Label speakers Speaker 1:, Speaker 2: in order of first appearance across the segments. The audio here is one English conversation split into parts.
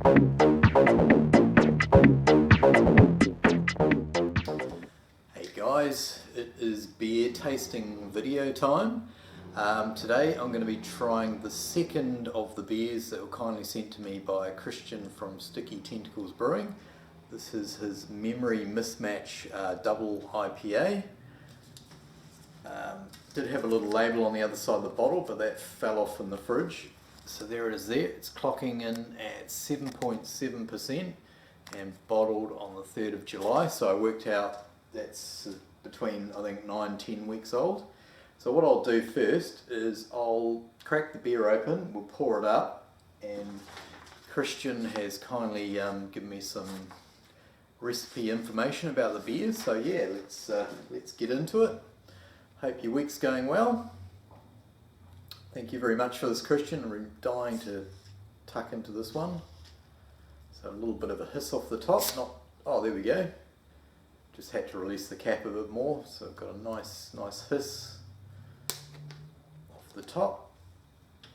Speaker 1: Hey guys, it is beer tasting video time. Today I'm going to be trying the second of the beers that were kindly sent to me by Kristian from Tentacles Brewing. This is his Memory Mismatch double IPA. Did have a little label on the other side of the bottle, but that fell off in the fridge. So there it is there. It's clocking in at 7.7% and bottled on the 3rd of July. So I worked out that's between, I think, 9-10 weeks old. So what I'll do first is I'll crack the beer open, we'll pour it up, and Kristian has kindly given me some recipe information about the beer. So yeah, let's get into it. Hope your week's going well. Thank you very much for this, Kristian. I'm dying to tuck into this one. So a little bit of a hiss off the top. Oh, there we go. Just had to release the cap a bit more, so I've got a nice hiss off the top.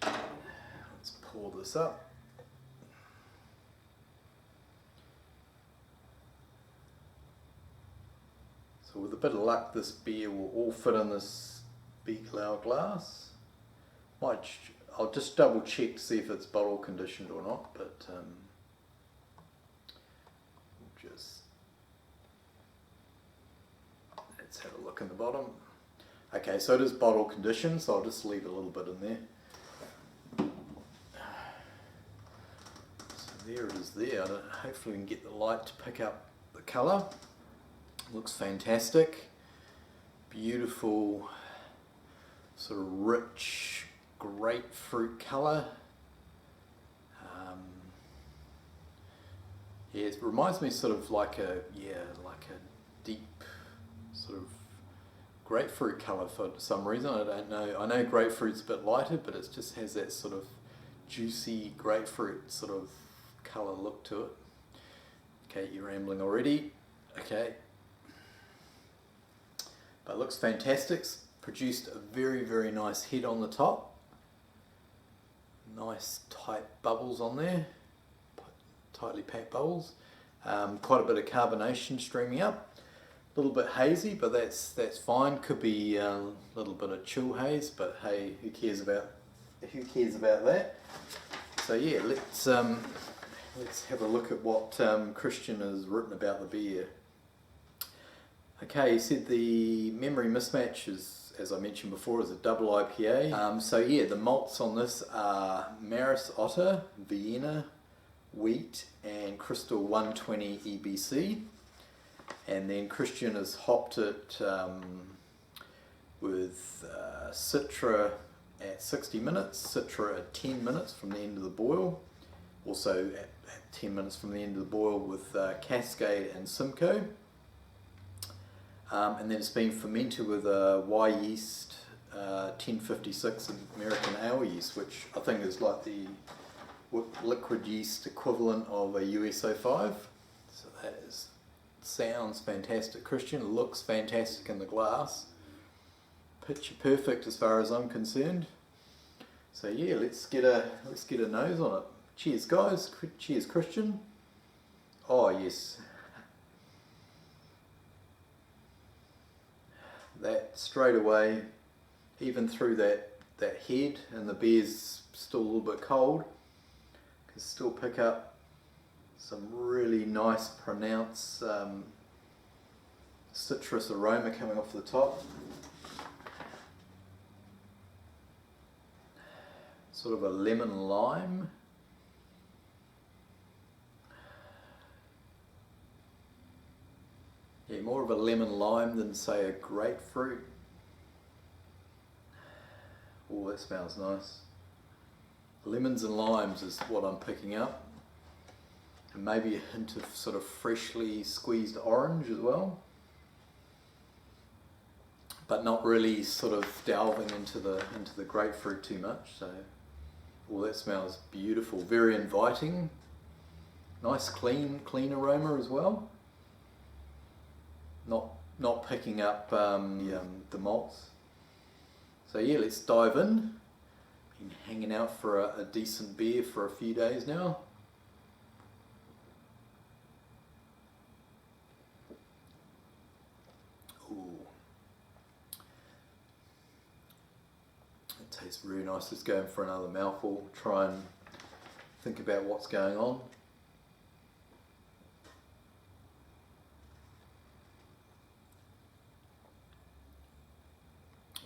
Speaker 1: Let's pour this up. So with a bit of luck, this beer will all fit in this big loud glass. I'll just double check to see if it's bottle conditioned or not, but let's have a look in the bottom. Okay, so it is bottle conditioned, so I'll just leave a little bit in there. So there it is there. Hopefully we can get the light to pick up the colour. Looks fantastic. Beautiful, sort of rich grapefruit colour. Yeah, it reminds me sort of like a deep sort of grapefruit colour for some reason. I don't know. I know grapefruit's a bit lighter, but it just has that sort of juicy grapefruit sort of colour look to it. Okay, you're rambling already. Okay. But it looks fantastic. Produced a very, very nice head on the top. Nice tight bubbles on there. Tightly packed bubbles. Quite a bit of carbonation streaming up. A little bit hazy, but that's fine. Could be a little bit of chill haze, but hey, who cares about that? So yeah, let's have a look at what Kristian has written about the beer. Okay, he said the Memory Mismatch is, as I mentioned before, is a double IPA. So yeah, the malts on this are Maris Otter, Vienna, Wheat, and Crystal 120 EBC. And then Kristian has hopped it with Citra at 60 minutes, Citra at 10 minutes from the end of the boil. Also at 10 minutes from the end of the boil with Cascade and Simcoe. And then it's been fermented with a Y yeast 1056 American ale yeast, which I think is like the liquid yeast equivalent of a US-05. So that sounds fantastic. Kristian, looks fantastic in the glass. Picture perfect as far as I'm concerned. So yeah, let's get a nose on it. Cheers, guys. Cheers, Kristian. Oh yes. That straight away, even through that head, and the beer's still a little bit cold, can still pick up some really nice pronounced citrus aroma coming off the top. Sort of a lemon lime. Yeah, more of a lemon lime than say a grapefruit. Oh, that smells nice. Lemons and limes is what I'm picking up. And maybe a hint of sort of freshly squeezed orange as well. But not really sort of delving into the grapefruit too much. So, oh, that smells beautiful. Very inviting. Nice clean aroma as well. Not picking up the malts. So yeah, let's dive in. Been hanging out for a decent beer for a few days now. really nice. Just going for another mouthful, try and think about what's going on.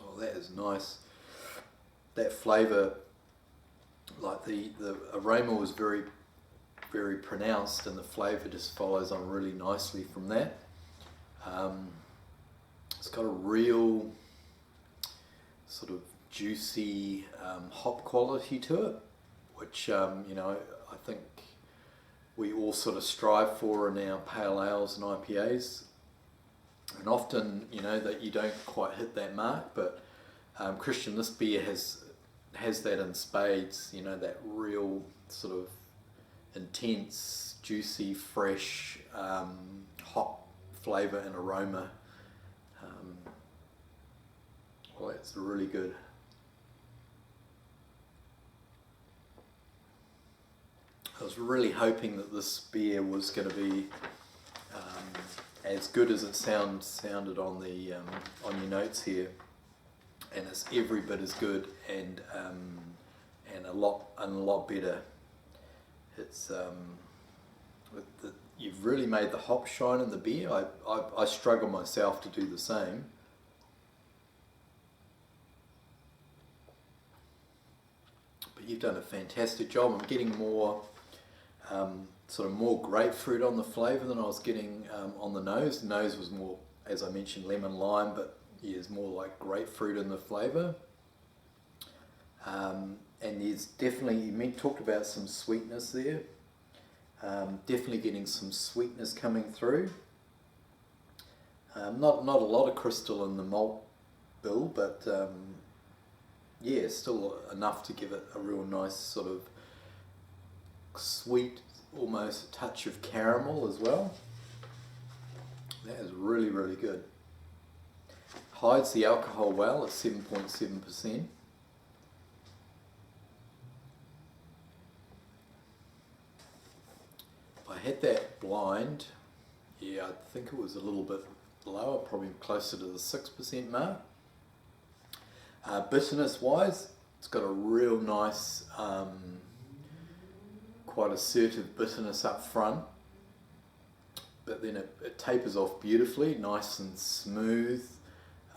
Speaker 1: Oh, that is nice. That flavour, like the aroma was very, very pronounced, and the flavour just follows on really nicely from that. It's got a real sort of juicy hop quality to it, which you know, I think we all sort of strive for in our pale ales and IPAs, and often, you know, that you don't quite hit that mark, but Kristian, this beer has that in spades, you know, that real sort of intense, juicy, fresh hop flavour and aroma. Well, that's really good. I was really hoping that this beer was going to be as good as it sounded on the on your notes here, and it's every bit as good and a lot better. It's you've really made the hop shine in the beer. I struggle myself to do the same. But you've done a fantastic job. I'm getting more sort of more grapefruit on the flavour than I was getting on the nose. The nose was more, as I mentioned, lemon lime, but yeah, it's more like grapefruit in the flavour. And there's definitely, you talked about some sweetness there. Definitely getting some sweetness coming through. Not a lot of crystal in the malt bill, but yeah, still enough to give it a real nice sort of sweet, almost a touch of caramel as well. That is really, really good. Hides the alcohol well at 7.7%. I had that blind, yeah, I think it was a little bit lower, probably closer to the 6% mark. Bitterness wise, it's got a real nice, quite assertive bitterness up front, but then it tapers off beautifully, nice and smooth.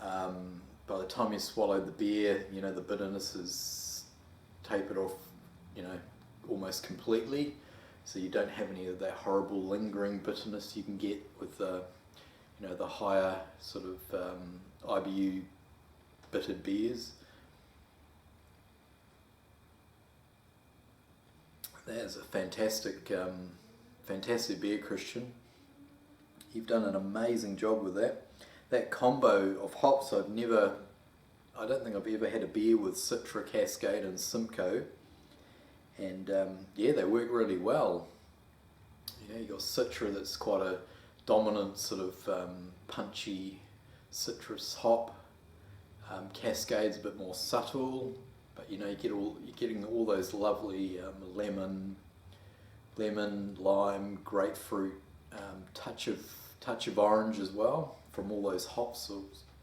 Speaker 1: By the time you swallow the beer, you know, the bitterness is tapered off, you know, almost completely. So you don't have any of that horrible lingering bitterness you can get with the, you know, the higher sort of IBU bittered beers. That is a fantastic, fantastic beer, Kristian. You've done an amazing job with that. That combo of hops, I don't think I've ever had a beer with Citra, Cascade and Simcoe. And yeah, they work really well. You know, you got Citra that's quite a dominant sort of punchy citrus hop. Cascade's a bit more subtle, but you know, you're getting all those lovely lemon, lime, grapefruit, touch of orange as well from all those hops,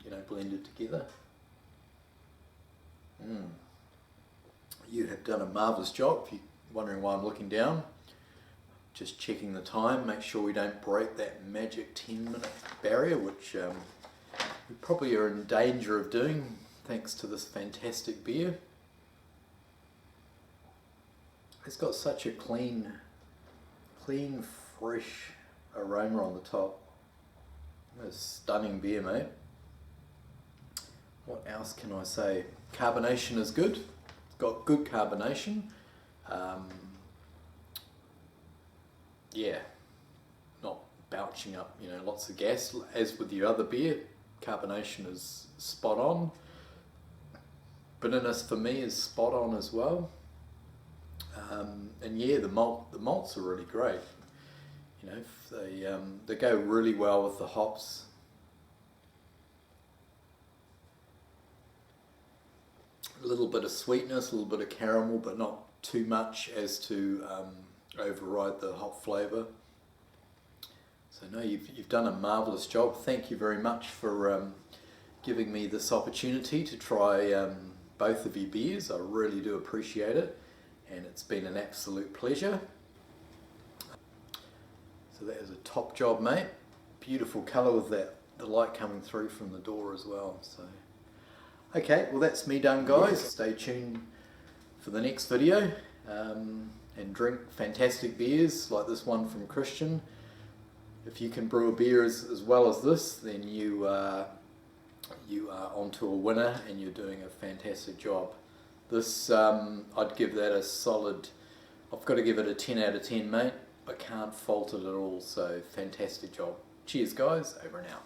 Speaker 1: you know, blended together. You have done a marvellous job. If you're wondering why I'm looking down, just checking the time, make sure we don't break that magic 10-minute barrier, which we probably are in danger of doing thanks to this fantastic beer. It's got such a clean, fresh aroma on the top. It's a stunning beer, mate. What else can I say? Carbonation is good. It's got good carbonation. Yeah, not belching up, you know, lots of gas. As with your other beer, carbonation is spot on. Bitterness for me is spot on as well. And yeah, the malts are really great. You know, they go really well with the hops. A little bit of sweetness, a little bit of caramel, but not too much as to override the hop flavour. So no, you've done a marvellous job. Thank you very much for giving me this opportunity to try both of your beers. I really do appreciate it, and it's been an absolute pleasure. So that is a top job, mate. Beautiful colour with the light coming through from the door as well. So, okay, well that's me done, guys. Stay tuned for the next video, and drink fantastic beers like this one from Kristian. If you can brew a beer as well as this, then you are onto a winner, and you're doing a fantastic job. This, I'd give that a solid, I've got to give it a 10 out of 10, mate. I can't fault it at all, so fantastic job. Cheers guys, over and out.